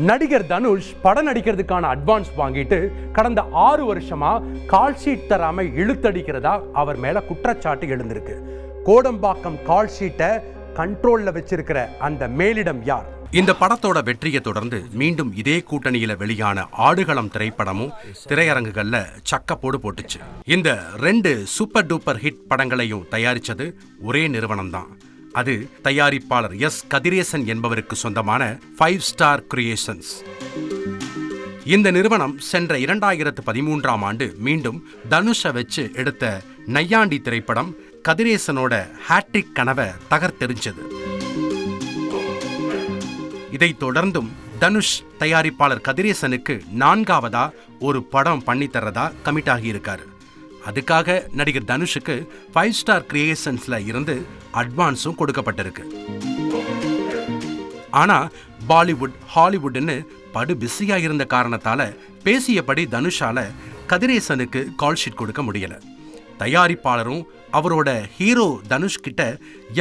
நடிகர் தனுஷ் படம் நடிக்கிறதுக்கான அட்வான்ஸ் வாங்கிட்டு கடந்த 6 வருஷமா கால் ஷீட் தராம இழுத்தடிக்கிறதா அவர் மேல குற்றச்சாட்டு எழுந்திருக்கு. கோடம்பாக்கம் கால் ஷீட்டை கண்ட்ரோல்ல வச்சிருக்கிற அந்த மேலிடம் யார்? இந்த படத்தோட வெற்றியை தொடர்ந்து மீண்டும் இதே கூட்டணியில வெளியான ஆடுகளம் திரைப்படமும் திரையரங்குகள்ல சக்கப்போடு போட்டுச்சு. இந்த 2 சூப்பர் டூப்பர் ஹிட் படங்களையும் தயாரிச்சது ஒரே நிறுவனம் தான். அது தயாரிப்பாளர் எஸ் கதிரேசன் என்பவருக்கு சொந்தமான 5 ஸ்டார் கிரியேஷன்ஸ். இந்த நிறுவனம் சென்ற 2013ஆம் ஆண்டு மீண்டும் தனுஷை வச்சு எடுத்த நையாண்டி திரைப்படம் கதிரேசனோட ஹேட்ரிக் கனவை தகர்த்தெறிஞ்சது. இதைத் தொடர்ந்தும் தனுஷ் தயாரிப்பாளர் கதிரேசனுக்கு 4ஆவதா ஒரு படம் பண்ணித்தரதா கமிட் ஆகியிருக்காரு. அதுக்காக நடிகர் தனுஷுக்கு 5 ஸ்டார் கிரியேஷன்ஸ்ல இருந்து அட்வான்ஸும் கொடுக்கப்பட்டிருக்கு. ஆனா பாலிவுட் ஹாலிவுட்னு படு பிஸியா இருந்த காரணத்தால பேசியபடி தனுஷால கதிரேசனுக்கு கால் ஷீட் கொடுக்க முடியல. தயாரிப்பாளரும் அவரோட ஹீரோ தனுஷ் கிட்ட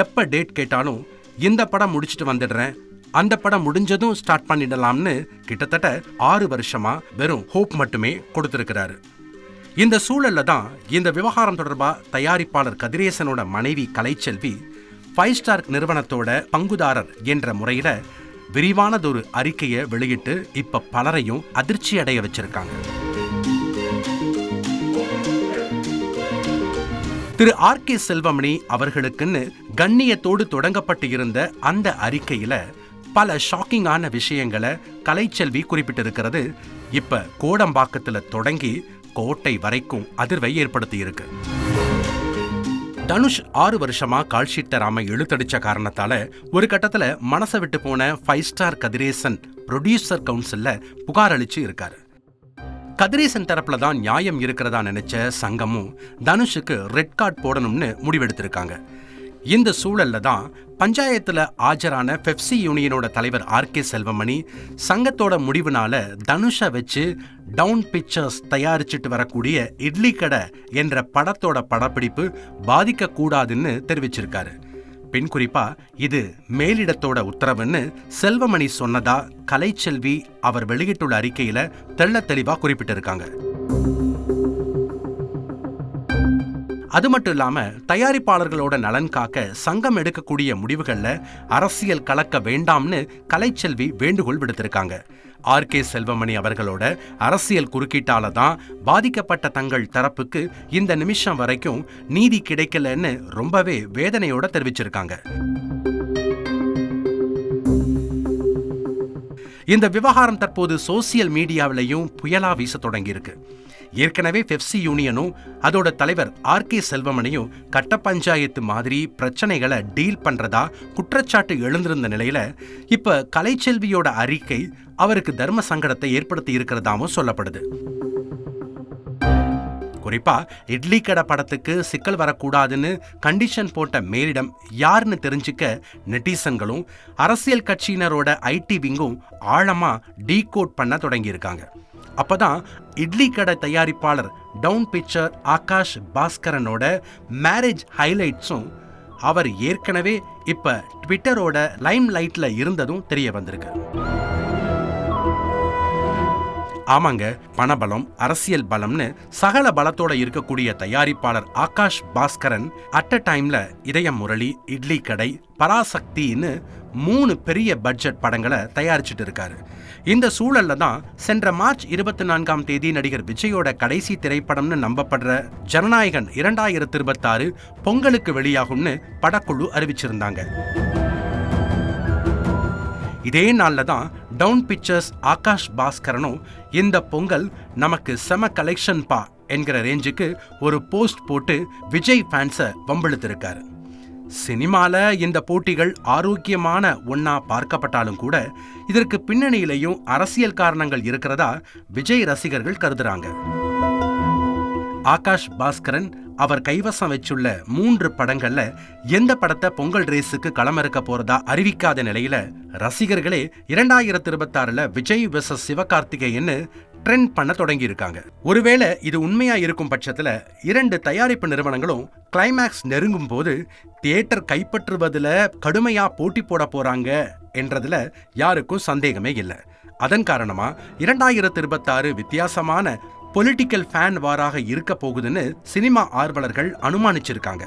எப்ப டேட் கேட்டாலும் இந்த படம் முடிச்சுட்டு வந்துடுறேன், அந்த படம் முடிஞ்சதும் ஸ்டார்ட் பண்ணிடலாம்னு கிட்டத்தட்ட 6 வருஷமா வெறும் ஹோப் மட்டுமே கொடுத்திருக்கிறாரு. இந்த சூழல்ல தான் இந்த விவகாரம் தொடர்பா தயாரிப்பாளர் கதிரேசனோட மனைவி கலைச்செல்வி 5 ஸ்டார் நிறுவனத்தோட பங்குதாரர் என்ற முறையில விரிவானதொரு அறிக்கையை வெளியிட்டு இப்ப பலரையும் அதிர்ச்சி அடைய வச்சிருக்காங்க. திரு ஆர்.கே. செல்வமணி அவர்களுக்குன்னு கண்ணியத்தோடு தொடங்கப்பட்டு இருந்த அந்த அறிக்கையில பல ஷாக்கிங்கான விஷயங்களை கலைச்செல்வி குறிப்பிட்டிருக்கிறது இப்ப கோடம்பாக்கத்துல தொடங்கி கோட்டை வரைக்கும் அதிர்வை ஏற்படுத்தி இருக்கு. தனுஷ் 6 வருஷமா கால் ஷீட் தராம இழுத்தடிச்ச காரணத்தால ஒரு கட்டத்துல மனசை விட்டு போன 5 ஸ்டார் கதிரேசன் ப்ரொடியூசர் கவுன்சில்ல புகார் அளிச்சு இருக்காரு. கதிரேசன் தரப்புல தான் நியாயம் இருக்கிறதா நினைச்ச சங்கமும் தனுஷுக்கு ரெட் கார்டு போடணும்னு முடிவெடுத்திருக்காங்க. இந்த சூழல்ல தான் பஞ்சாயத்துல ஆஜரான பெப்சி யூனியனோட தலைவர் ஆர்.கே. செல்வமணி சங்கத்தோட முடிவுனால தனுஷை வச்சு டவுன் பிக்சர்ஸ் தயாரிச்சுட்டு வரக்கூடிய இட்லி கடை என்ற படத்தோட படப்பிடிப்பு பாதிக்க கூடாதுன்னு தெரிவிச்சிருக்காரு. பின் குறிப்பா இது மேலிடத்தோட உத்தரவுன்னு செல்வமணி சொன்னதா கலைச்செல்வி அவர் வெளியிட்டுள்ள அறிக்கையில தெள்ள தெளிவா குறிப்பிட்டிருக்காங்க. அது மட்டும் இல்லாம தயாரிப்பாளர்களோட நலன் காக்க சங்கம் எடுக்கக்கூடிய முடிவுகள்ல அரசியல் கலக்க வேண்டாம்னு கலைச்செல்வி வேண்டுகோள் விடுத்திருக்காங்க. ஆர்.கே. செல்வமணி அவர்களோட அரசியல் குறுக்கீட்டால தான் பாதிக்கப்பட்ட தங்கள் தரப்புக்கு இந்த நிமிஷம் வரைக்கும் நீதி கிடைக்கலன்னு ரொம்பவே வேதனையோட தெரிவிச்சிருக்காங்க. இந்த விவகாரம் தற்போது சோசியல் மீடியாவிலையும் புயலா வீச தொடங்கியிருக்கு. ஏற்கனவே பெப்சி யூனியனும் அதோட தலைவர் ஆர்.கே. செல்வமணியும் கட்ட பஞ்சாயத்து மாதிரி பிரச்சனைகளை டீல் பண்றதா குற்றச்சாட்டு எழுந்திருந்த நிலையில இப்ப கலைச்செல்வியோட அறிக்கை அவருக்கு தர்ம சங்கடத்தை ஏற்படுத்தி இருக்கிறதாவும் சொல்லப்படுது. குறிப்பா இட்லி கடை படத்துக்கு சிக்கல் வரக்கூடாதுன்னு கண்டிஷன் போட்ட மேலிடம் யாருன்னு தெரிஞ்சுக்க நெட்டிசன்களும் அரசியல் கட்சியினரோட ஐடி விங்கும் ஆழமா டீகோட் பண்ண தொடங்கியிருக்காங்க. அப்பதான் இட்லி கடை தயாரிப்பாளர் டவுன் பிக்சர் ஆகாஷ் பாஸ்கரனோட மேரேஜ் ஹைலைட்ஸும் அவர் ஏற்கனவே இப்ப ட்விட்டரோட லைம் லைட்ல இருந்ததும் தெரிய வந்திருக்கு. ஆமாங்க, பணபலம் அரசியல் பலம்னு சகல பலத்தோட இருக்கக்கூடிய தயாரிப்பாளர் ஆகாஷ் பாஸ்கரன் அட் அ டைம்ல இதயம் முரளி, இட்லி கடை, பராசக்தின்னு 3 பெரிய பட்ஜெட் படங்களை தயாரிச்சுட்டு இருக்காரு. இந்த சூழல்ல தான் சென்ற மார்ச் 24ஆம் தேதி நடிகர் விஜயோட கடைசி திரைப்படம்னு நம்பப்படுற ஜனநாயகன் 2026 பொங்கலுக்கு வெளியாகும்னு படக்குழு அறிவிச்சிருந்தாங்க. இதே நாள்ல தான் டவுன் பிக்சர்ஸ் ஆகாஷ் பாஸ்கரனும் இந்த பொங்கல் நமக்கு செம கலெக்ஷன் பா என்கிற ரேஞ்சுக்கு ஒரு போஸ்ட் போட்டு விஜய் ஃபேன்ஸை வம்பிழுத்திருக்காரு. சினிமால இந்த போட்டிகள் ஆரோக்கியமான ஒன்னா பார்க்கப்பட்டாலும் கூட இதற்கு பின்னணியிலையும் அரசியல் காரணங்கள் இருக்கிறதா விஜய் ரசிகர்கள் கருதுறாங்க. ஆகாஷ் பாஸ்கரன் அவர் கைவசம் வச்சுள்ள 3 படங்கள்ல எந்த படத்தை பொங்கல் ரேஸுக்கு களமிறக்க போறதா அறிவிக்காத நிலையில ரசிகர்களே 2026ல விஜய் வெர்சஸ் சிவகார்த்திகேயன்னு ட்ரெண்ட் பண்ண தொடங்கி இருக்காங்க. ஒருவேளை இது உண்மையா இருக்கும் பட்சத்துல 2 தயாரிப்பு நிறுவனங்களும் கிளைமேக்ஸ் நெருங்கும் போது தியேட்டர் கைப்பற்றுவதுல கடுமையா போட்டி போட போறாங்க என்றதுல யாருக்கும் சந்தேகமே இல்லை. அதன் காரணமா 2026 வித்தியாசமான பொலிட்டிக்கல் ஃபேன் வாராக இருக்க போகுதுன்னு சினிமா ஆர்வலர்கள் அனுமானிச்சிருக்காங்க.